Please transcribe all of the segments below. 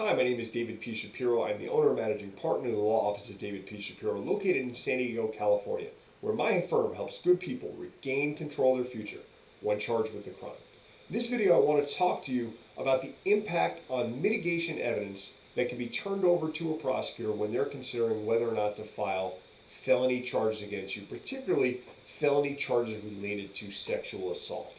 Hi, my name is David P. Shapiro. I'm the owner and managing partner of the law office of David P. Shapiro, located in San Diego, California, where my firm helps good people regain control of their future when charged with a crime. In this video, I want to talk to you about the impact on mitigation evidence that can be turned over to a prosecutor when they're considering whether or not to file felony charges against you, particularly felony charges related to sexual assault.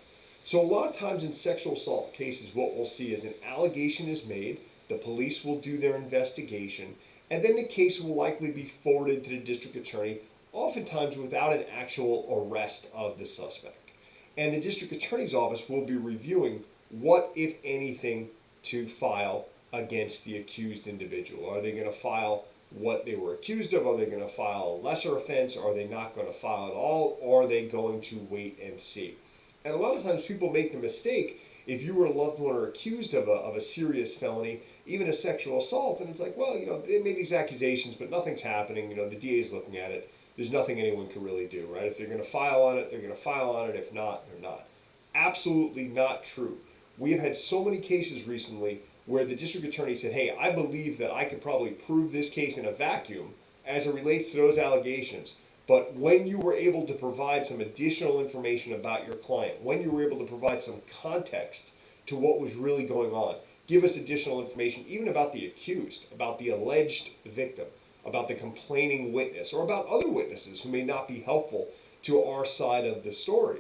So a lot of times in sexual assault cases, what we'll see is an allegation is made, the police will do their investigation, and then the case will likely be forwarded to the district attorney, oftentimes without an actual arrest of the suspect. And the district attorney's office will be reviewing what, if anything, to file against the accused individual. Are they going to file what they were accused of? Are they going to file a lesser offense? Are they not going to file at all? Or are they going to wait and see? And a lot of times people make the mistake, if you were a loved one or accused of a serious felony, even a sexual assault, and it's like, well, they made these accusations, but nothing's happening. The DA's looking at it. There's nothing anyone can really do, right? If they're going to file on it, they're going to file on it. If not, they're not. Absolutely not true. We have had so many cases recently where the district attorney said, hey, I believe that I could probably prove this case in a vacuum as it relates to those allegations. But when you were able to provide some additional information about your client, when you were able to provide some context to what was really going on, give us additional information even about the accused, about the alleged victim, about the complaining witness, or about other witnesses who may not be helpful to our side of the story.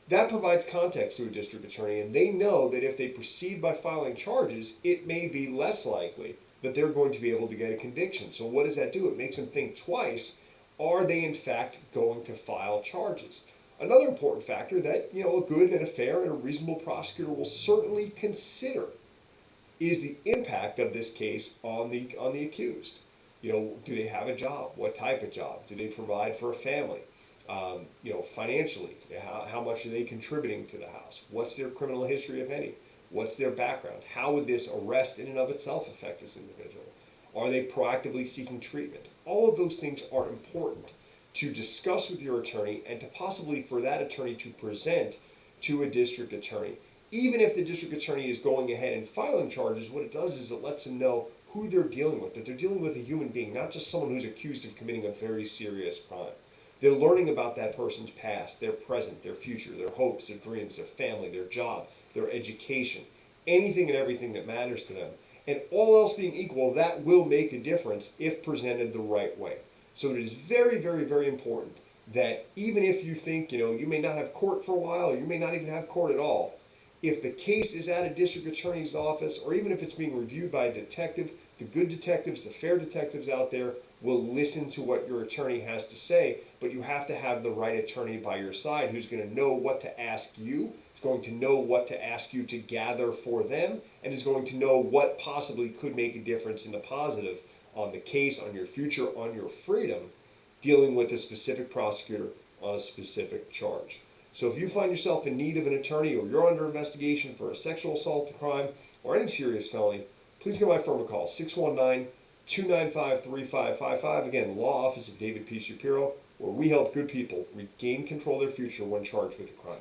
That provides context to a district attorney, and they know that if they proceed by filing charges, it may be less likely that they're going to be able to get a conviction. So what does that do? It makes them think twice. Are they in fact going to file charges? Another important factor that a good and a fair and a reasonable prosecutor will certainly consider is the impact of this case on the accused. Do they have a job? What type of job? Do they provide for a family? Financially, how much are they contributing to the house? What's their criminal history, if any? What's their background? How would this arrest in and of itself affect this individual? Are they proactively seeking treatment? All of those things are important to discuss with your attorney and to possibly for that attorney to present to a district attorney. Even if the district attorney is going ahead and filing charges, what it does is it lets them know who they're dealing with, that they're dealing with a human being, not just someone who's accused of committing a very serious crime. They're learning about that person's past, their present, their future, their hopes, their dreams, their family, their job, their education, anything and everything that matters to them. And all else being equal, that will make a difference if presented the right way. So it is very, very, very important that even if you think, you may not have court for a while, or you may not even have court at all, if the case is at a district attorney's office, or even if it's being reviewed by a detective, the good detectives, the fair detectives out there will listen to what your attorney has to say, but you have to have the right attorney by your side who's going to know what to ask you, going to know what to ask you to gather for them, and is going to know what possibly could make a difference in the positive on the case, on your future, on your freedom, dealing with a specific prosecutor on a specific charge. So if you find yourself in need of an attorney or you're under investigation for a sexual assault crime or any serious felony, please give my firm a call, 619-295-3555. Again, Law Office of David P. Shapiro, where we help good people regain control of their future when charged with a crime.